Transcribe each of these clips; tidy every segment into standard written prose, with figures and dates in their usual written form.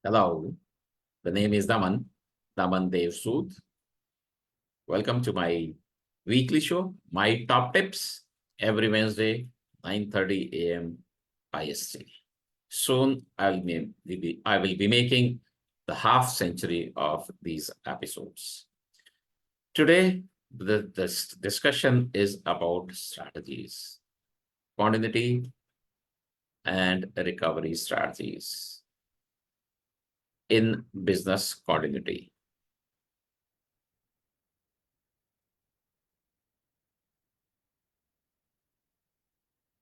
Hello, the name is Daman Dev Sood. Welcome to my weekly show, My Top Tips, every Wednesday, 9:30 a.m. IST. Soon I will be making the half century of these episodes. Today, this discussion is about strategies, continuity, and recovery strategies in business continuity.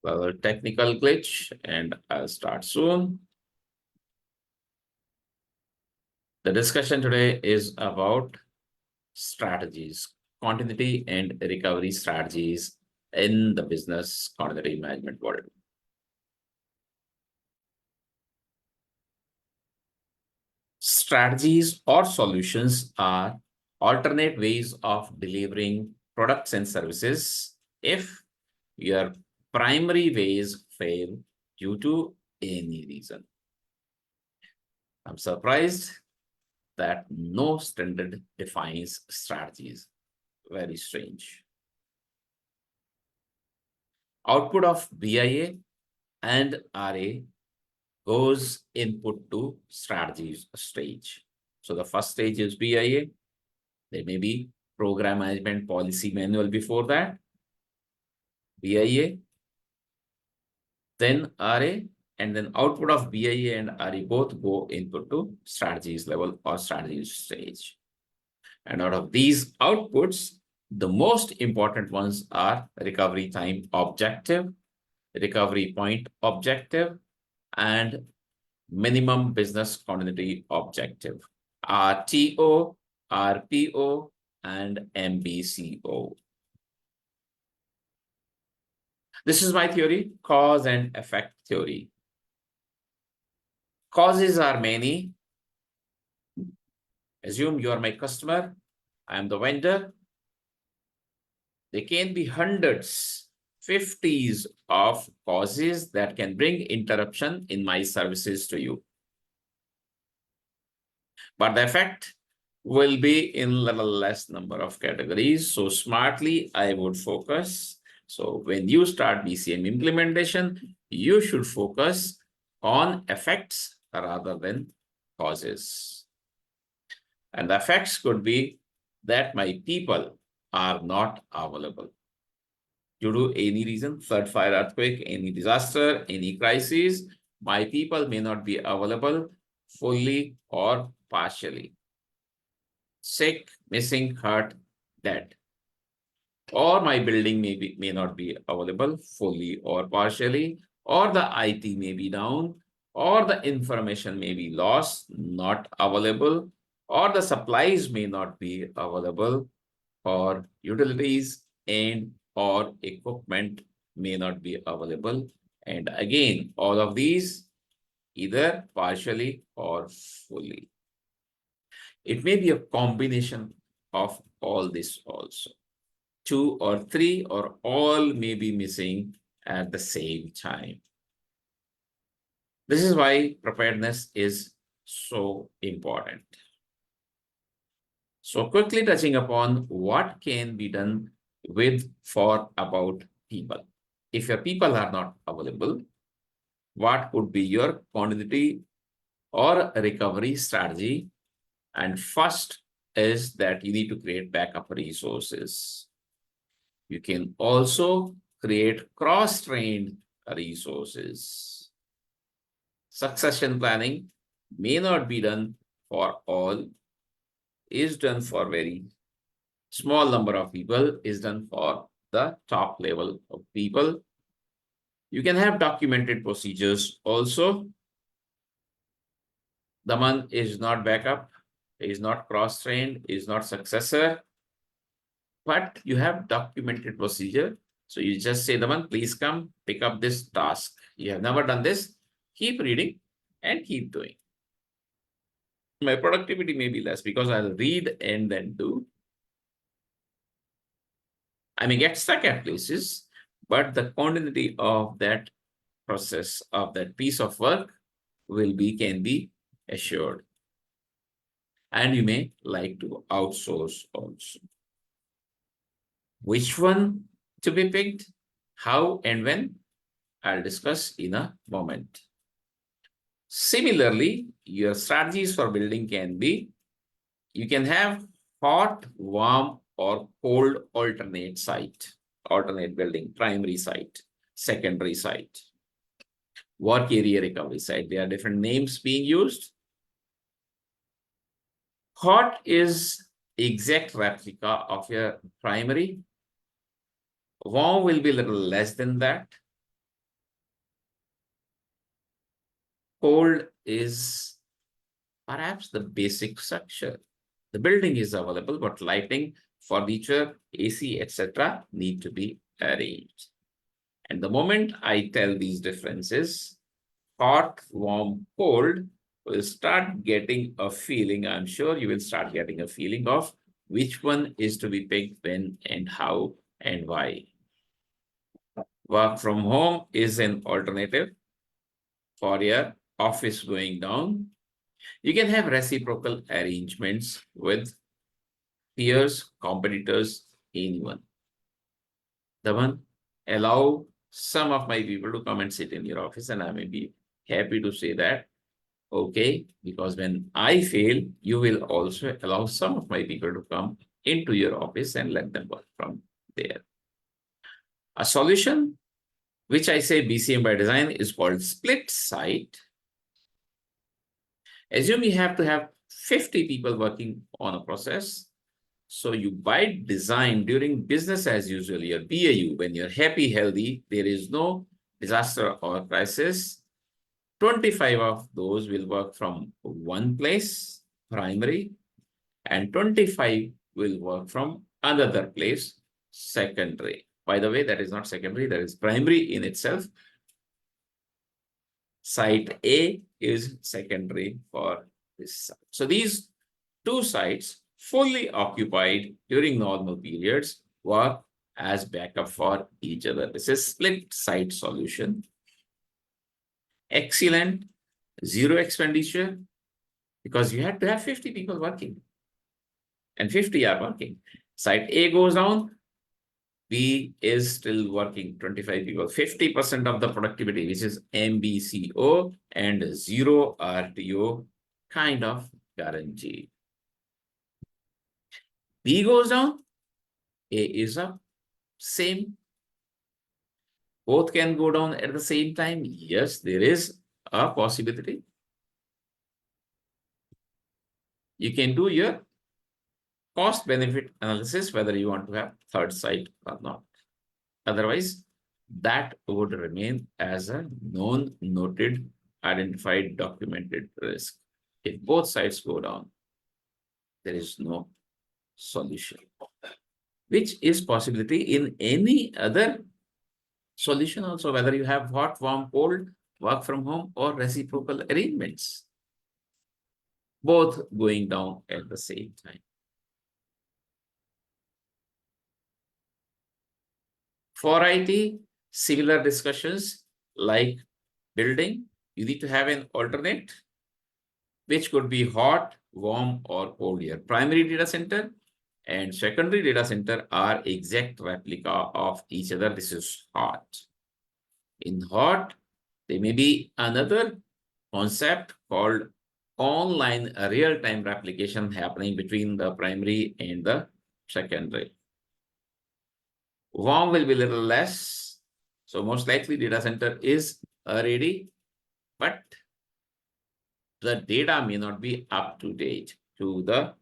Well, technical glitch, and I'll start soon. The discussion today is about strategies, continuity and recovery strategies in the business continuity management world. Strategies or solutions are alternate ways of delivering products and services if your primary ways fail due to any reason. I'm surprised that no standard defines strategies. Very strange. Output of BIA and RA goes input to strategies stage. So the first stage is BIA. There may be program management policy manual before that. BIA, then RA, and then output of BIA and RA both go input to strategies level or strategies stage. And out of these outputs, the most important ones are recovery time objective, recovery point objective, and minimum business continuity objective, RTO, RPO, and MBCO. This is my theory, cause and effect theory. Causes are many. Assume you are my customer, I am the vendor. There can be hundreds, 50s of causes that can bring interruption in my services to you. But the effect will be in little less number of categories. So smartly, I would focus. So when you start BCM implementation, you should focus on effects rather than causes. And the effects could be that my people are not available due to any reason, flood, fire, earthquake, any disaster, any crisis. My people may not be available fully or partially. Sick, missing, hurt, dead. Or my building may not be available fully or partially, or the IT may be down, or the information may be lost, not available, or the supplies may not be available, or utilities and or equipment may not be available. And again, all of these either partially or fully. It may be a combination of all this also. 2 or 3 or all may be missing at the same time. This is why preparedness is so important. So quickly touching upon what can be done with for about people. If your people are not available, what could be your continuity or recovery strategy? And first is that you need to create backup resources. You can also create cross-trained resources. Succession planning may not be done for all, is done for very small number of people, is done for the top level of people. You can have documented procedures also. Daman is not backup, is not cross-trained, is not successor, but you have documented procedure. So you just say, Daman, please come pick up this task. You have never done this, keep reading and keep doing. My productivity may be less because I'll read and then do. I may get stuck at places, but the continuity of that process, of that piece of work can be assured. And you may like to outsource also. Which one to be picked, how and when, I'll discuss in a moment. Similarly, your strategies for building can be, you can have hot, warm, or cold alternate building, primary site, secondary site, work area recovery site. There are different names being used. Hot is exact replica of your primary. Warm will be a little less than that. Cold is perhaps the basic structure. The building is available, but lighting, furniture, AC, etc. need to be arranged. And the moment I tell these differences, hot, warm, cold, will start getting a feeling. I'm sure you will start getting a feeling of which one is to be picked, when and how and why. Work from home is an alternative for your office going down. You can have reciprocal arrangements with peers, competitors, anyone. The one, allow some of my people to come and sit in your office, and I may be happy to say that, okay, because when I fail, you will also allow some of my people to come into your office and let them work from there. A solution, which I say BCM by design, is called split site. Assume you have to have 50 people working on a process. So you, by design, during business as usual, your BAU, when you're happy, healthy, there is no disaster or crisis, 25 of those will work from one place, primary, and 25 will work from another place, secondary. By the way, that is not secondary, that is primary in itself. Site A is secondary for this site. So these two sites fully occupied during normal periods work as backup for each other. This is split site solution. Excellent, zero expenditure, because you had to have 50 people working and 50 are working. Site A goes down, B is still working, 25 people, 50% of the productivity, which is MBCO, and zero RTO kind of guarantee. B goes down, A is up, same. Both can go down at the same time. Yes, there is a possibility. You can do your cost benefit analysis, whether you want to have third site or not. Otherwise, that would remain as a known, noted, identified, documented risk. If both sides go down, there is no solution, which is possibility in any other solution also, whether you have hot, warm, cold, work from home, or reciprocal arrangements, both going down at the same time. For IT, similar discussions like building, you need to have an alternate, which could be hot, warm, or cold. Your primary data center and secondary data center are exact replica of each other. This is hot. In hot, there may be another concept called online real-time replication happening between the primary and the secondary. Warm will be a little less. So most likely data center is ready, but the data may not be up to date to the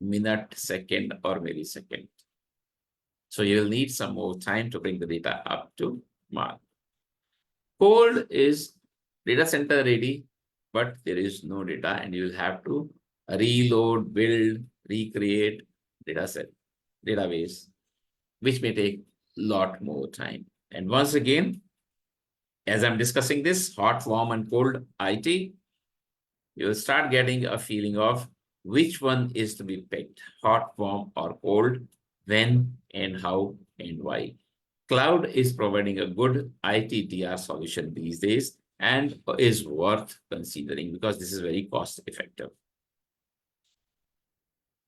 minute, second, or millisecond. So you'll need some more time to bring the data up to mark. Cold is data center ready, but there is no data, and you'll have to reload, build, recreate data set, database, which may take a lot more time. And once again, as I'm discussing this hot, warm, and cold IT, you'll start getting a feeling of which one is to be picked, hot, warm, or cold, when and how and why. Cloud is providing a good ITDR solution these days. and is worth considering because this is very cost effective.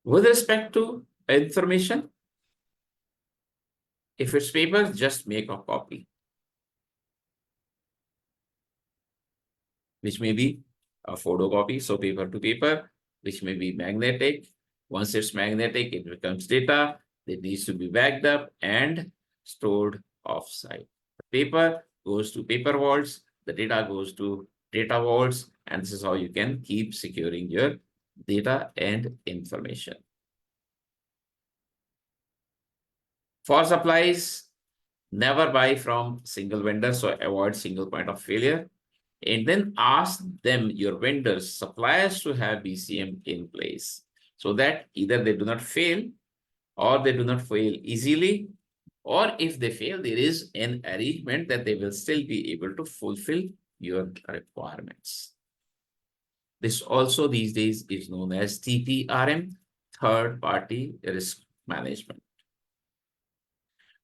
With respect to information, if it's paper, just make a copy, which may be a photocopy, so paper to paper, which may be magnetic. Once it's magnetic, it becomes data. It needs to be backed up and stored offsite. The paper goes to paper vaults, the data goes to data vaults, and this is how you can keep securing your data and information. For supplies, never buy from single vendor, so avoid single point of failure. And then ask them, your vendors, suppliers, to have BCM in place so that either they do not fail or they do not fail easily, or if they fail, there is an arrangement that they will still be able to fulfill your requirements. This also these days is known as TPRM, third party risk management.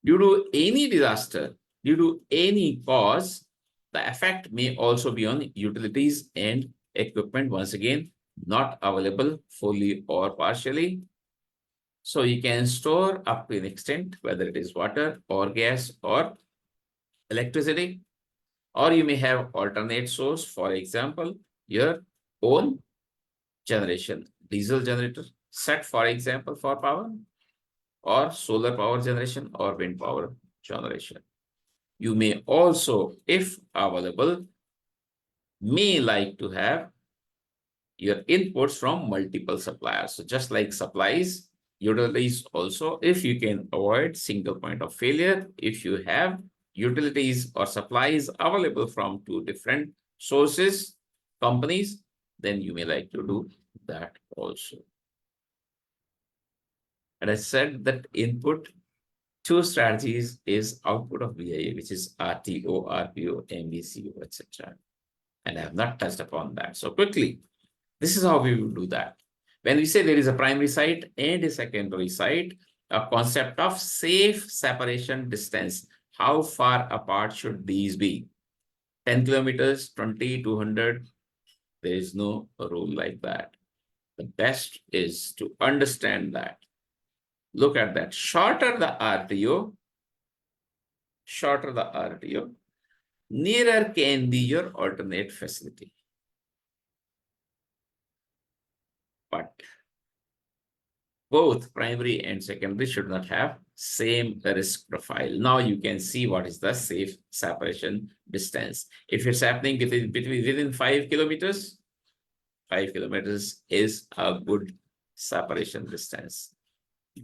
Due to any disaster, due to any cause, the effect may also be on utilities and equipment, once again, not available fully or partially. So you can store up to an extent, whether it is water or gas or electricity, or you may have alternate source, for example, your own generation, diesel generator set, for example, for power, or solar power generation or wind power generation. You may also, if available, may like to have your inputs from multiple suppliers. So just like supplies, utilities also, if you can avoid single point of failure, if you have utilities or supplies available from two different sources, companies, then you may like to do that also. And I said that input two strategies is output of BIA, which is RTO, RPO, MBCO, etc. And I have not touched upon that. So quickly, this is how we will do that. When we say there is a primary site and a secondary site, a concept of safe separation distance. How far apart should these be? 10 kilometers, 20, 200. There is no rule like that. The best is to understand that. Look at that. Shorter the RTO, nearer can be your alternate facility. But both primary and secondary should not have same risk profile. Now you can see what is the safe separation distance. If it's happening within 5 kilometers, 5 kilometers is a good separation distance.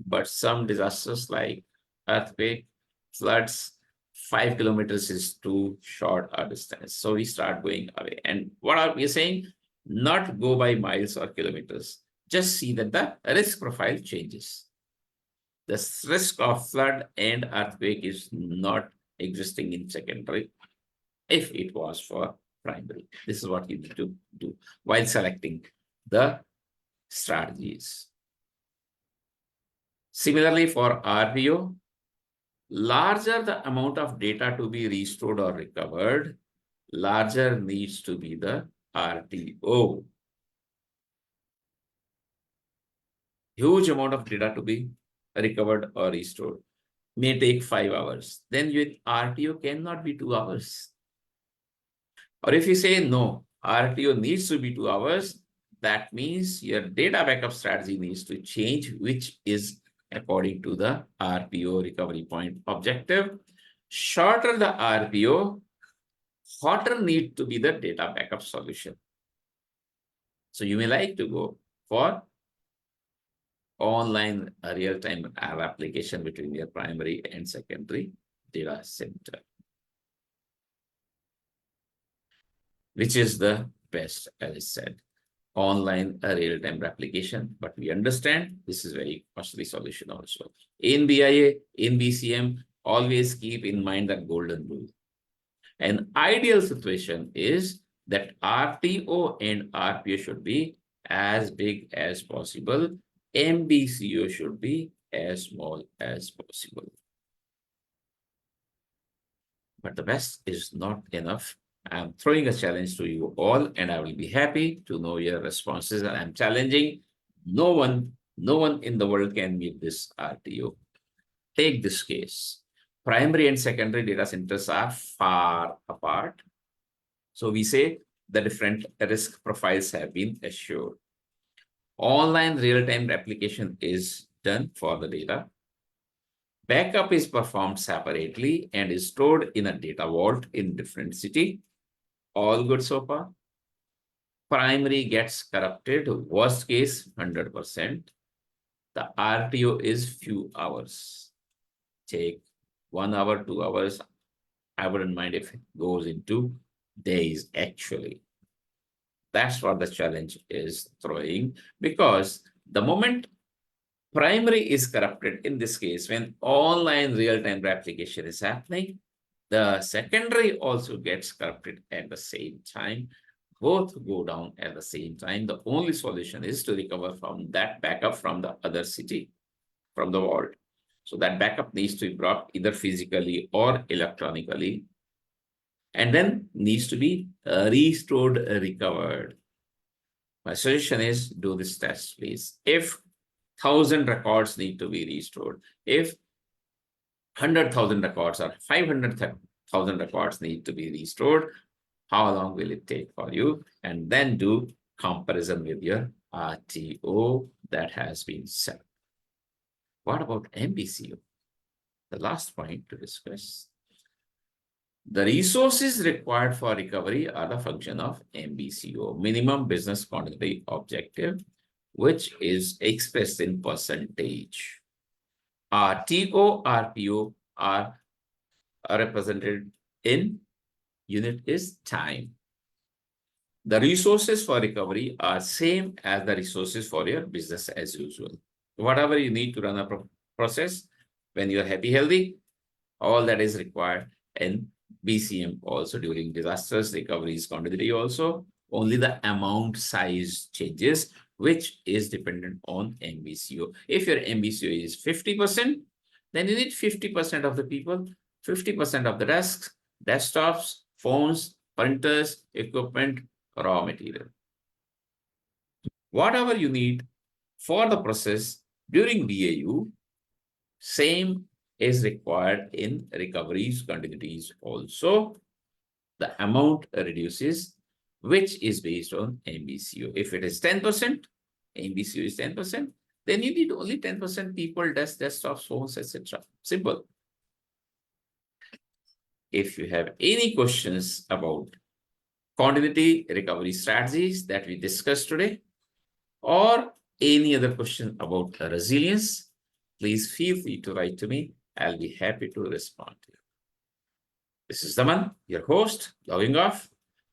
But some disasters like earthquake, floods, 5 kilometers is too short a distance. So we start going away. And what are we saying? Not go by miles or kilometers. Just see that the risk profile changes. The risk of flood and earthquake is not existing in secondary if it was for primary. This is what you need to do while selecting the strategies. Similarly, for RPO, larger the amount of data to be restored or recovered, larger needs to be the RTO. Huge amount of data to be recovered or restored may take 5 hours. Then your RTO cannot be 2 hours. Or if you say no, RTO needs to be 2 hours, that means your data backup strategy needs to change, which is according to the RPO recovery point objective. Shorter the RPO, hotter need to be the data backup solution. So you may like to go for online real-time app application between your primary and secondary data center, which is the best, as I said, online real-time replication. But we understand this is very costly solution also. In BIA, in BCM, always keep in mind that golden rule. An ideal situation is that RTO and RPO should be as big as possible. MBCO should be as small as possible. But the best is not enough. I'm throwing a challenge to you all, and I will be happy to know your responses. And I'm challenging no one in the world can meet this RTO. Take this case. Primary and secondary data centers are far apart. So we say the different risk profiles have been assured. Online real-time replication is done for the data. Backup is performed separately and is stored in a data vault in different city. All good so far. Primary gets corrupted, worst case 100%. The RTO is few hours. Take 1 hour, 2 hours. I wouldn't mind if it goes into days actually. That's what the challenge is throwing, because the moment primary is corrupted, in this case, when online real-time replication is happening, the secondary also gets corrupted at the same time. Both go down at the same time. The only solution is to recover from that backup from the other city, from the vault. So that backup needs to be brought either physically or electronically, and then needs to be restored, recovered. My suggestion is do this test, please. If 1,000 records need to be restored, if 100,000 records or 500,000 records need to be restored, how long will it take for you? And then do comparison with your RTO that has been set. What about MBCO? The last point to discuss. The resources required for recovery are the function of MBCO, minimum business continuity objective, which is expressed in percentage. TCO, RPO are represented in unit is time. The resources for recovery are same as the resources for your business as usual. Whatever you need to run a process, when you're happy, healthy, all that is required in BCM also during disasters, recoveries, continuity also, only the amount size changes, which is dependent on MBCO. If your MBCO is 50%, then you need 50% of the people, 50% of the desks, desktops, phones, printers, equipment, raw material. Whatever you need for the process during BAU, same is required in recoveries, continuities also. The amount reduces, which is based on MBCO. If it is 10%, MBCO is 10%, then you need only 10% people, desktops, phones, etc. Simple. If you have any questions about continuity recovery strategies that we discussed today, or any other question about resilience, please feel free to write to me. I'll be happy to respond to you. This is Daman, your host, logging off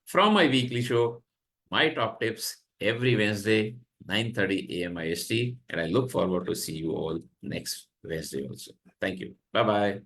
from my weekly show, My Top Tips, every Wednesday, 9:30 a.m. IST, and I look forward to see you all next Wednesday also. Thank you. Bye-bye.